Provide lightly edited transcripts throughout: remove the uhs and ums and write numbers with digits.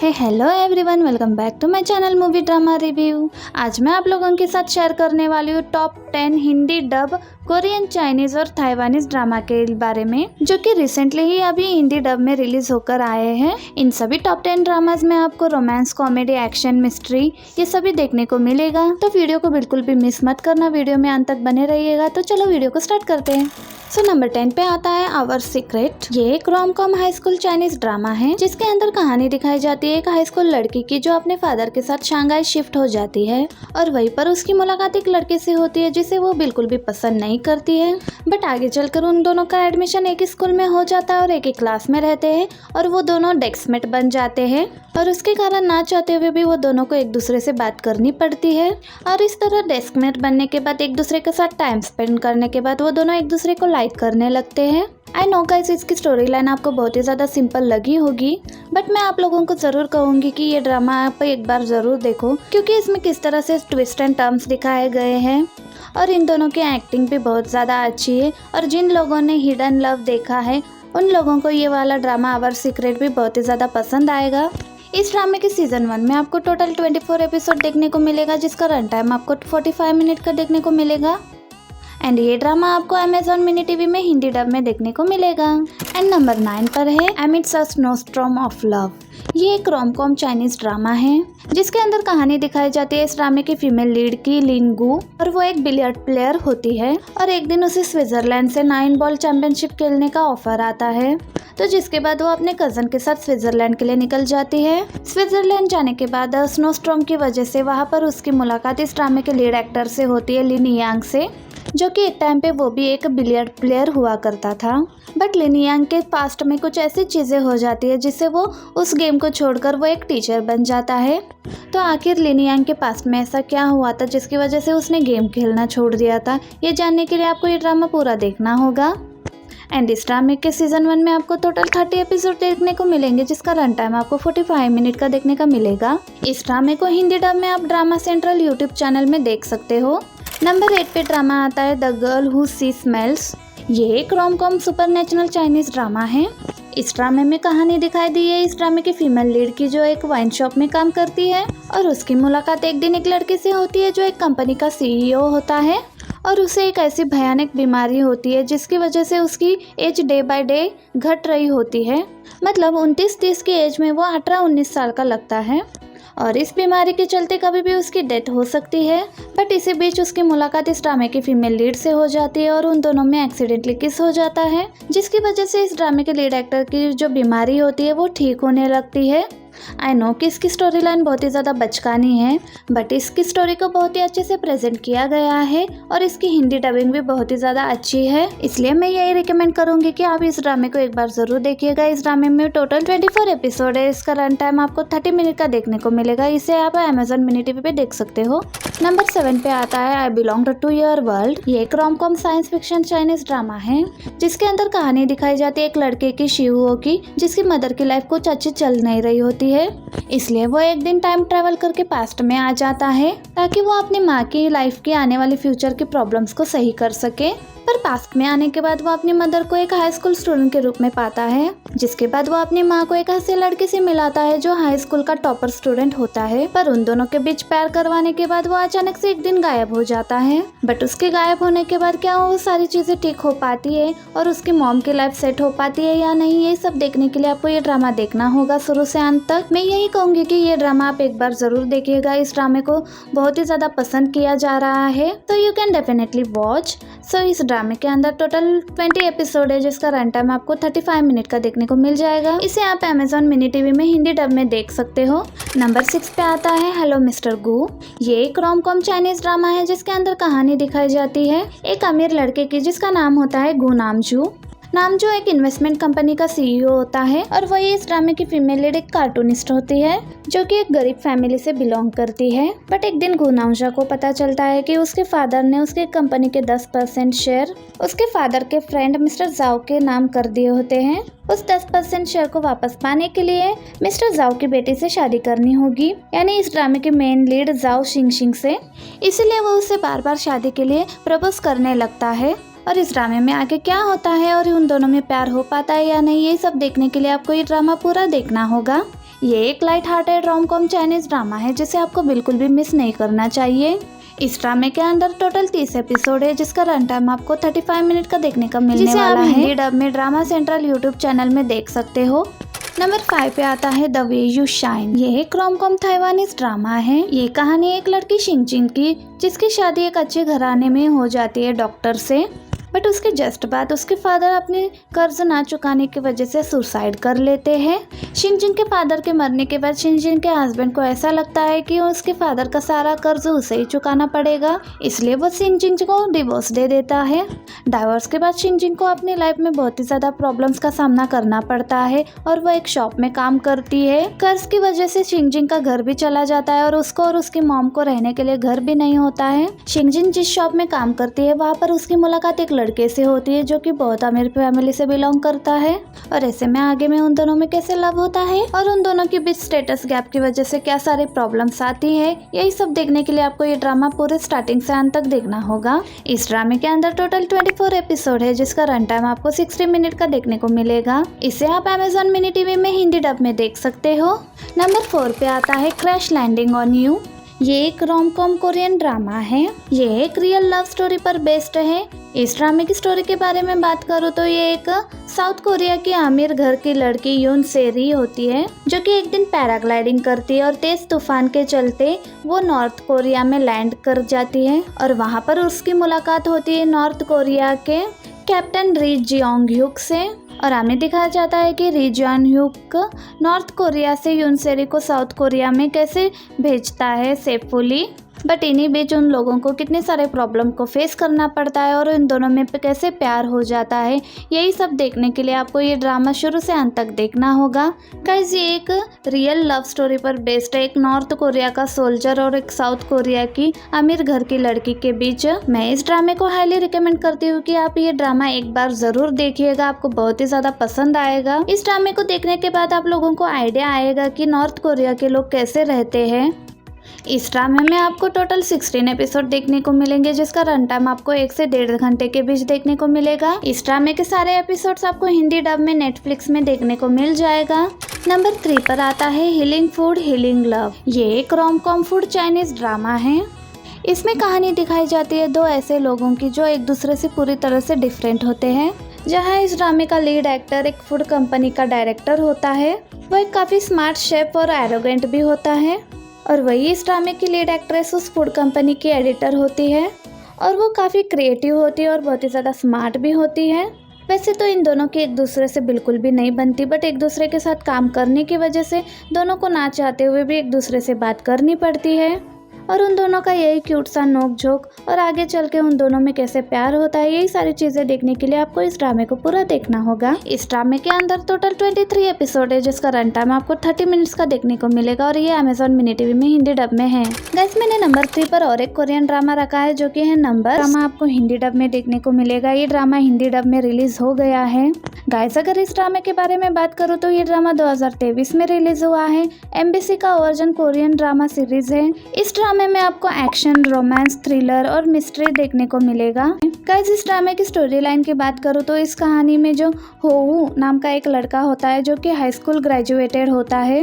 Hello everyone, welcome back to my channel movie drama review. आज मैं आप लोगों के साथ शेयर करने वाली हूँ top 10 Hindi dub Korean, Chinese और ताइवानीज ड्रामा के बारे में, जो कि रिसेंटली ही अभी हिंदी डब में रिलीज होकर आए हैं। इन सभी टॉप 10 ड्रामाज में आपको रोमांस, कॉमेडी, एक्शन, मिस्ट्री ये सभी देखने को मिलेगा, तो वीडियो को बिल्कुल भी मिस मत करना, वीडियो में अंत तक बने रहिएगा। तो चलो वीडियो को स्टार्ट करते हैं। नंबर 10 पे आता है आवर सीक्रेट। ये एक rom com high school Chinese drama है, जिसके अंदर कहानी दिखाई जाती है एक हाई स्कूल लड़की की, जो अपने फादर के साथ शंघाई शिफ्ट हो जाती है और वहीं पर उसकी मुलाकात एक लड़के से होती है जिसे वो बिल्कुल भी पसंद नहीं करती है। बट आगे चलकर उन दोनों का एडमिशन एक स्कूल में हो जाता है और एक ही क्लास में रहते हैं और वो दोनों डेस्कमेट बन जाते हैं, और उसके कारण ना चाहते हुए भी वो दोनों को एक दूसरे से बात करनी पड़ती है। और इस तरह डेस्कमेट बनने के बाद, एक दूसरे के साथ टाइम स्पेंड करने के बाद, वो दोनों एक दूसरे को लाइक करने लगते हैं। आई नो गाइस, इसकी स्टोरी लाइन आपको बहुत ही ज़्यादा सिंपल लगी होगी, बट मैं आप लोगों को ज़रूर कहूँगी कि ये ड्रामा आप एक बार ज़रूर देखो, क्योंकि इसमें किस तरह से ट्विस्ट एंड टर्न्स दिखाए गए हैं और इन दोनों की एक्टिंग भी बहुत ज़्यादा अच्छी है। और जिन लोगों ने हिडन लव देखा है उन लोगों को ये वाला ड्रामा आवर सीक्रेट भी बहुत ही ज़्यादा पसंद आएगा। इस ड्रामे के सीजन 1 में आपको टोटल 24 एपिसोड देखने को मिलेगा, जिसका रन टाइम आपको 45 मिनट का देखने को मिलेगा। एंड ये ड्रामा आपको अमेजॉन मिनी टीवी में हिंदी डब में देखने को मिलेगा। एंड नंबर 9 पर है amidst a snowstorm of love. ये एक रोम कॉम चाइनीज ड्रामा है, जिसके अंदर कहानी दिखाई जाती है इस ड्रामे की फीमेल लीड की, लिन गू, और वो एक बिलियर्ड प्लेयर होती है और एक दिन उसे स्विट्जरलैंड से 9 बॉल चैंपियनशिप खेलने का ऑफर आता है, तो जिसके बाद वो अपने कजन के साथ स्विट्जरलैंड के लिए निकल जाती है। स्विट्जरलैंड जाने के बाद स्नोस्टॉर्म की वजह से वहाँ पर उसकी मुलाकात इस ड्रामे के लीड एक्टर से होती है, लिन यांग से, जो कि एक टाइम पे वो भी एक बिलियर्ड प्लेयर हुआ करता था। बट लिन यांग के पास्ट में कुछ ऐसी चीज़ें हो जाती है जिससे वो उस गेम को छोड़कर वो एक टीचर बन जाता है। तो आखिर लिन यांग के पास्ट में ऐसा क्या हुआ था जिसकी वजह से उसने गेम खेलना छोड़ दिया था, ये जानने के लिए आपको ये ड्रामा पूरा देखना होगा। एंड इस ड्रामे के सीजन 1 में आपको टोटल 30 एपिसोड देखने को मिलेंगे, जिसका रन टाइम आपको 45 मिनट का देखने का मिलेगा। इस ड्रामे को हिंदी डब में आप ड्रामा सेंट्रल यूट्यूब चैनल में देख सकते हो। नंबर 8 पे ड्रामा आता है the girl who see smells. ये एक rom com supernatural Chinese drama है। इस ड्रामे में कहानी दिखाई दी है इस ड्रामे की फीमेल लीड की, जो एक वाइन शॉप में काम करती है और उसकी मुलाकात एक दिन एक लड़के से होती है जो एक कंपनी का सीईओ होता है, और उसे एक ऐसी भयानक बीमारी होती है जिसकी वजह से उसकी एज डे बाय डे घट रही होती है। मतलब 29-30 की एज में वो 18-19 साल का लगता है और इस बीमारी के चलते कभी भी उसकी डेथ हो सकती है। बट इसी बीच उसकी मुलाकात इस ड्रामे की फीमेल लीड से हो जाती है और उन दोनों में एक्सीडेंटली किस हो जाता है, जिसकी वजह से इस ड्रामे के लीड एक्टर की जो बीमारी होती है वो ठीक होने लगती है। आई नो कि इसकी स्टोरी लाइन बहुत ही ज़्यादा बचकानी है, बट इसकी स्टोरी को बहुत ही अच्छे से प्रेजेंट किया गया है और इसकी हिंदी डबिंग भी बहुत ही ज़्यादा अच्छी है। इसलिए मैं यही रिकमेंड करूंगी कि आप इस ड्रामे को एक बार ज़रूर देखिएगा। इस ड्रामे में टोटल 24 एपिसोड है, इसका रन टाइम आपको 30 मिनट का देखने को मिलेगा। इसे आप अमेजॉन मिनी टीवी पे देख सकते हो। नंबर 7 पे आता है I belong to your world. ये एक rom com science fiction Chinese drama है, जिसके अंदर कहानी दिखाई जाती है एक लड़के की, शिवो की, जिसकी मदर की लाइफ कुछ अच्छी चल नहीं रही होती है, इसलिए वो एक दिन टाइम ट्रैवल करके पास्ट में आ जाता है ताकि वो अपनी माँ की लाइफ की आने वाली फ्यूचर की प्रॉब्लम्स को सही कर सके। पर पास्ट में आने के बाद वो अपनी मदर को एक हाई स्कूल स्टूडेंट के रूप में पाता है, जिसके बाद वो अपनी माँ को एक ऐसे लड़के से मिलाता है जो हाई स्कूल का टॉपर स्टूडेंट होता है। पर उन दोनों के बीच प्यार करवाने के बाद वो अचानक से एक दिन गायब हो जाता है। बट उसके गायब होने के बाद क्या वो सारी चीजें ठीक हो पाती है और उसकी मॉम की लाइफ सेट हो पाती है या नहीं, ये सब देखने के लिए आपको ये ड्रामा देखना होगा शुरू से अंत तक। मैं यही कहूंगी कि ये ड्रामा आप एक बार जरूर देखिएगा। इस ड्रामे को बहुत ही ज्यादा पसंद किया जा रहा है, तो यू कैन डेफिनेटली वॉच। सो इस ड्रामे के अंदर टोटल 20 एपिसोड है, जिसका रन टाइम आपको 35 मिनट का देखने को मिल जाएगा। इसे आप अमेजॉन मिनी टीवी में हिंदी डब में देख सकते हो। नंबर 6 पे आता है हेलो मिस्टर गू। ये एक रोम कॉम चाइनीज ड्रामा है, जिसके अंदर कहानी दिखाई जाती है एक अमीर लड़के की, जिसका नाम होता है गू नामजू। नामजू एक इन्वेस्टमेंट कंपनी का सीईओ होता है और वही इस ड्रामे की फीमेल लीड एक कार्टूनिस्ट होती है, जो कि एक गरीब फैमिली से बिलोंग करती है। बट एक दिन गू नामजू को पता चलता है कि उसके फादर ने उसके कंपनी के 10% शेयर उसके फादर के फ्रेंड मिस्टर जाओ के नाम कर दिए होते हैं। उस 10% शेयर को वापस पाने के लिए मिस्टर जाओ की बेटी से शादी करनी होगी, यानी इस ड्रामे की मेन लीड जाओ शिंगशिंग से। इसीलिए वो उससे बार बार शादी के लिए प्रपोज करने लगता है। और इस ड्रामे में आगे क्या होता है और उन दोनों में प्यार हो पाता है या नहीं, ये सब देखने के लिए आपको ये ड्रामा पूरा देखना होगा। ये एक light hearted rom-com Chinese drama है जिसे आपको बिल्कुल भी मिस नहीं करना चाहिए। इस ड्रामे के अंदर टोटल 30 एपिसोड है जिसका रन टाइम आपको 35 मिनट का देखने का मिलने वाला है। हिंदी डब में ड्रामा सेंट्रल यूट्यूब चैनल में देख सकते हो। नंबर 5 पे आता है द वे यू शाइन। ये एक रोम-कॉम ताइवानीज ड्रामा है। ये कहानी एक लड़की शिंगजिन की जिसकी शादी एक अच्छे घराने में हो जाती है डॉक्टर से, बट उसके जस्ट बाद उसके फादर अपने कर्ज ना चुकाने की वजह से सुसाइड कर लेते हैं। शिंगजिन के फादर के मरने के बाद शिंगजिन के हस्बैंड को ऐसा लगता है कि उसके फादर का सारा कर्ज उसे ही चुकाना पड़ेगा, इसलिए वो शिंगजिन को डिवोर्स दे देता है। डाइवोर्स के बाद शिंगजिन को अपनी लाइफ में बहुत ही ज़्यादा प्रॉब्लम्स का सामना करना पड़ता है और वो एक शॉप में काम करती है। कर्ज की वजह से शिंगजिन का घर भी चला जाता है और उसको और उसकी मॉम को रहने के लिए घर भी नहीं होता है। शिंगजिन जिस शॉप में काम करती है वहाँ पर उसकी मुलाकात एक लड़के से होती है जो कि बहुत अमीर फैमिली से बिलोंग करता है, और ऐसे में आगे में उन दोनों में कैसे लव होता है और उन दोनों के बीच स्टेटस गैप की वजह से क्या सारे प्रॉब्लम्स आती है, यही सब देखने के लिए आपको ये ड्रामा पूरे स्टार्टिंग से अंत तक देखना होगा। इस ड्रामे के अंदर टोटल 24 एपिसोड है जिसका रन टाइम आपको 60 मिनट का देखने को मिलेगा। इसे आप Amazon मिनी टीवी में हिंदी डब में देख सकते हो। नंबर 4 पे आता है क्रैश लैंडिंग ऑन यू। ये एक रोम-कॉम कोरियन ड्रामा है। ये एक रियल लव स्टोरी पर बेस्ड है। इस ड्रामे की स्टोरी के बारे में बात करूँ तो ये एक साउथ कोरिया की अमीर घर की लड़की यून सेरी होती है जो कि एक दिन पैराग्लाइडिंग करती है और तेज तूफान के चलते वो नॉर्थ कोरिया में लैंड कर जाती है और वहाँ पर उसकी मुलाकात होती है नॉर्थ कोरिया के कैप्टन री जियोंग ह्यूक से, और हमें दिखाया जाता है कि री जियोंग ह्यूक नॉर्थ कोरिया से यूनसेरी को साउथ कोरिया में कैसे भेजता है सेफुली, बट इन्हीं बीच उन लोगों को कितने सारे प्रॉब्लम को फेस करना पड़ता है और इन दोनों में कैसे प्यार हो जाता है, यही सब देखने के लिए आपको ये ड्रामा शुरू से अंत तक देखना होगा। गाइस ये एक रियल लव स्टोरी पर बेस्ड है, एक नॉर्थ कोरिया का सोल्जर और एक साउथ कोरिया की अमीर घर की लड़की के बीच। मैं इस ड्रामे को हाईली रिकमेंड करती हूँ कि आप ये ड्रामा एक बार जरूर देखिएगा, आपको बहुत ही ज़्यादा पसंद आएगा। इस ड्रामे को देखने के बाद आप लोगों को आइडिया आएगा कि नॉर्थ कोरिया के लोग कैसे रहते हैं। इस ड्रामे में आपको टोटल 16 एपिसोड देखने को मिलेंगे जिसका रन टाइम आपको 1 से 1.5 घंटे के बीच देखने को मिलेगा। इस ड्रामे के सारे एपिसोड्स आपको हिंदी डब में नेटफ्लिक्स में देखने को मिल जाएगा। नंबर 3 पर आता है हीलिंग फूड हीलिंग लव। ये एक रोम-कॉम फूड चाइनीज ड्रामा है। इसमें कहानी दिखाई जाती है दो ऐसे लोगों की जो एक दूसरे से पूरी तरह से डिफरेंट होते हैं। जहाँ इस ड्रामे का लीड एक्टर एक फूड कंपनी का डायरेक्टर होता है, वो एक काफ़ी स्मार्ट शेफ और एरोगेंट भी होता है, और वही इस ड्रामे की लीड एक्ट्रेस उस फूड कंपनी की एडिटर होती है और वो काफ़ी क्रिएटिव होती है और बहुत ही ज़्यादा स्मार्ट भी होती है। वैसे तो इन दोनों की एक दूसरे से बिल्कुल भी नहीं बनती, बट एक दूसरे के साथ काम करने की वजह से दोनों को ना चाहते हुए भी एक दूसरे से बात करनी पड़ती है, और उन दोनों का यही क्यूट सा नोक झोंक और आगे चल के उन दोनों में कैसे प्यार होता है, यही सारी चीज़ें देखने के लिए आपको इस ड्रामे को पूरा देखना होगा। इस ड्रामे के अंदर टोटल 23 एपिसोड है जिसका रन टाइम आपको 30 मिनट्स का देखने को मिलेगा और ये Amazon मिनी टीवी में हिंदी डब में है। गाइस मैंने नंबर 3 पर और एक कोरियन ड्रामा रखा है जो कि है नंबर। ड्रामा आपको हिंदी डब में देखने को मिलेगा। ये ड्रामा हिंदी डब में रिलीज हो गया है। गाइस अगर इस ड्रामे के बारे में बात करूँ तो ये ड्रामा 2023 में रिलीज हुआ है। MBC का वर्जन कोरियन ड्रामा सीरीज है। इस ड्रामे में आपको एक्शन, रोमांस, थ्रिलर और मिस्ट्री देखने को मिलेगा। गाइस इस ड्रामे की स्टोरी लाइन की बात करूँ तो इस कहानी में जो होऊ नाम का एक लड़का होता है जो कि हाई स्कूल ग्रेजुएटेड होता है।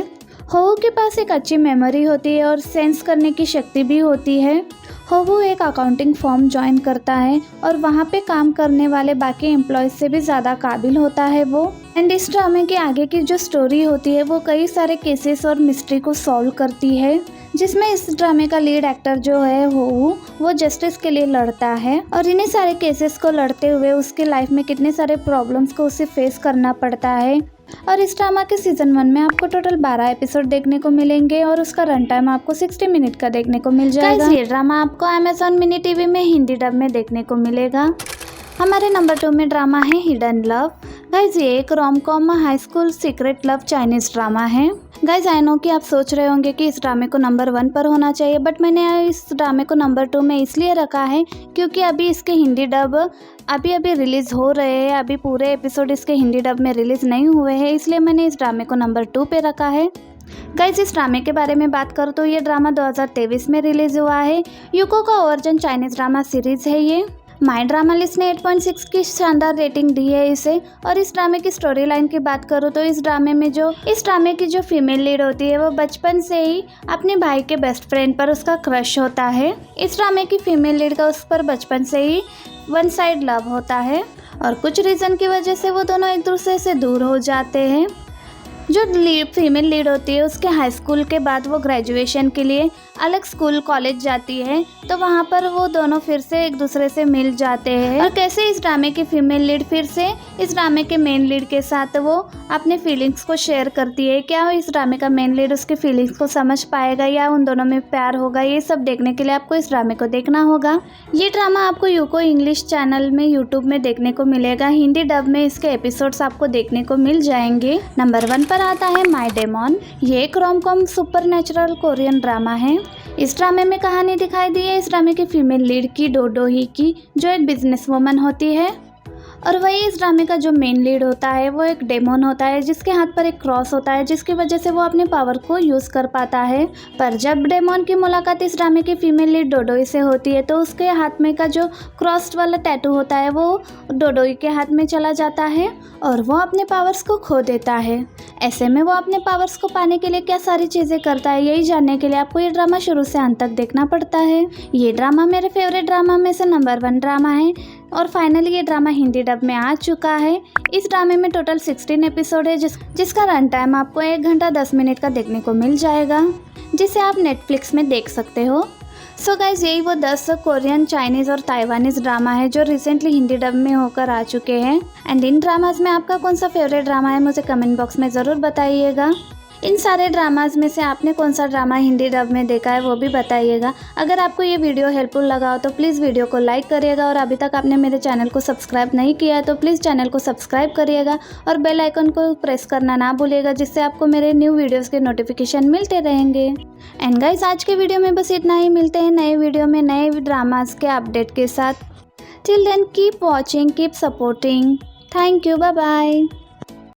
होऊ के पास एक अच्छी मेमोरी होती है और सेंस करने की शक्ति भी होती है। होऊ एक अकाउंटिंग फर्म ज्वाइन करता है और वहाँ पे काम करने वाले बाकी एम्प्लॉयज से भी ज़्यादा काबिल होता है वो। एंड इस ड्रामे के आगे की जो स्टोरी होती है वो कई सारे केसेस और मिस्ट्री को सॉल्व करती है, जिसमें इस ड्रामे का लीड एक्टर जो है होऊ वो जस्टिस के लिए लड़ता है और इन्हीं सारे केसेस को लड़ते हुए उसके लाइफ में कितने सारे प्रॉब्लम्स को उसे फेस करना पड़ता है। और इस ड्रामा के सीजन 1 में आपको टोटल 12 एपिसोड देखने को मिलेंगे और उसका रन टाइम आपको 60 मिनट का देखने को मिल जाएगा। ये ड्रामा आपको Amazon मिनी टीवी में हिंदी डब में देखने को मिलेगा। हमारे नंबर 2 में ड्रामा है हिडन लव। गाइज ये एक rom-com high school secret love Chinese drama है। गाइज आई नो कि आप सोच रहे होंगे कि इस ड्रामे को नंबर 1 पर होना चाहिए, बट मैंने इस ड्रामे को नंबर 2 में इसलिए रखा है क्योंकि अभी इसके हिंदी डब अभी रिलीज़ हो रहे हैं। अभी पूरे एपिसोड इसके हिंदी डब में रिलीज़ नहीं हुए हैं, इसलिए मैंने इस ड्रामे को नंबर 2 पे रखा है। गाइज इस ड्रामे के बारे में बात करूँ तो ये ड्रामा 2023 में रिलीज़ हुआ है। यूको का वर्जन चाइनीज ड्रामा सीरीज़ है ये। माई ड्रामा लिस्ट ने 8.6 की शानदार रेटिंग दी है इसे। और इस ड्रामे की स्टोरी लाइन की बात करूँ तो इस ड्रामे की जो फीमेल लीड होती है वो बचपन से ही अपने भाई के बेस्ट फ्रेंड पर उसका क्रश होता है। इस ड्रामे की फीमेल लीड का उस पर बचपन से ही वन साइड लव होता है और कुछ रीज़न की वजह से वो दोनों एक दूसरे से दूर हो जाते हैं। जो फीमेल लीड होती है उसके हाई स्कूल के बाद वो ग्रेजुएशन के लिए अलग स्कूल कॉलेज जाती है, तो वहाँ पर वो दोनों फिर से एक दूसरे से मिल जाते हैं। और कैसे इस ड्रामे की फीमेल लीड फिर से इस ड्रामे के मेन लीड के साथ वो अपने फीलिंग्स को शेयर करती है, क्या इस ड्रामे का मेन लीड उसके फीलिंग्स को समझ पाएगा या उन दोनों में प्यार होगा, ये सब देखने के लिए आपको इस ड्रामे को देखना होगा। ये ड्रामा आपको यूको इंग्लिश चैनल में यूट्यूब में देखने को मिलेगा। हिंदी डब में इसके एपिसोड्स आपको देखने को मिल जाएंगे। नंबर 1 पर आता है माय डेमन। ये एक रोम-कॉम सुपरनैचुरल कोरियन ड्रामा है। इस ड्रामे में कहानी दिखाई दी है इस ड्रामे की फीमेल लीड की, डोडो ही की, जो एक बिजनेस वुमन होती है। और वही इस ड्रामे का जो मेन लीड होता है वो एक डेमन होता है जिसके हाथ पर एक क्रॉस होता है, जिसकी वजह से वो अपने पावर को यूज़ कर पाता है। पर जब डेमन की मुलाकात इस ड्रामे की फीमेल लीड डोडोई से होती है तो उसके हाथ में का जो क्रॉस वाला टैटू होता है वो डोडोई के हाथ में चला जाता है और वो अपने पावर्स को खो देता है। ऐसे में वो अपने पावर्स को पाने के लिए क्या सारी चीज़ें करता है, यही जानने के लिए आपको ये ड्रामा शुरू से अंत तक देखना पड़ता है। ये ड्रामा मेरे फेवरेट ड्रामा में से नंबर 1 ड्रामा है और फाइनली ये ड्रामा हिंदी डब में आ चुका है। इस ड्रामे में टोटल 16 एपिसोड है जिसका रन टाइम आपको 1 घंटा 10 मिनट का देखने को मिल जाएगा, जिसे आप नेटफ्लिक्स में देख सकते हो। सो गाइज, यही वो 10 कोरियन, चाइनीज़ और ताइवानीज़ ड्रामा है जो रिसेंटली हिंदी डब में होकर आ चुके हैं। एंड इन ड्रामाज में आपका कौन सा फेवरेट ड्रामा है मुझे कमेंट बॉक्स में ज़रूर बताइएगा। इन सारे ड्रामाज में से आपने कौन सा ड्रामा हिंदी डब में देखा है वो भी बताइएगा। अगर आपको ये वीडियो हेल्पफुल लगा हो तो प्लीज़ वीडियो को लाइक करिएगा और अभी तक आपने मेरे चैनल को सब्सक्राइब नहीं किया है तो प्लीज़ चैनल को सब्सक्राइब करिएगा और बेल आइकन को प्रेस करना ना भूलिएगा, जिससे आपको मेरे न्यू वीडियोज़ के नोटिफिकेशन मिलते रहेंगे। एंड गाइज, आज के वीडियो में बस इतना ही। मिलते हैं नए वीडियो में नए ड्रामाज के अपडेट के साथ। Till then keep watching, keep supporting. Thank you, bye bye.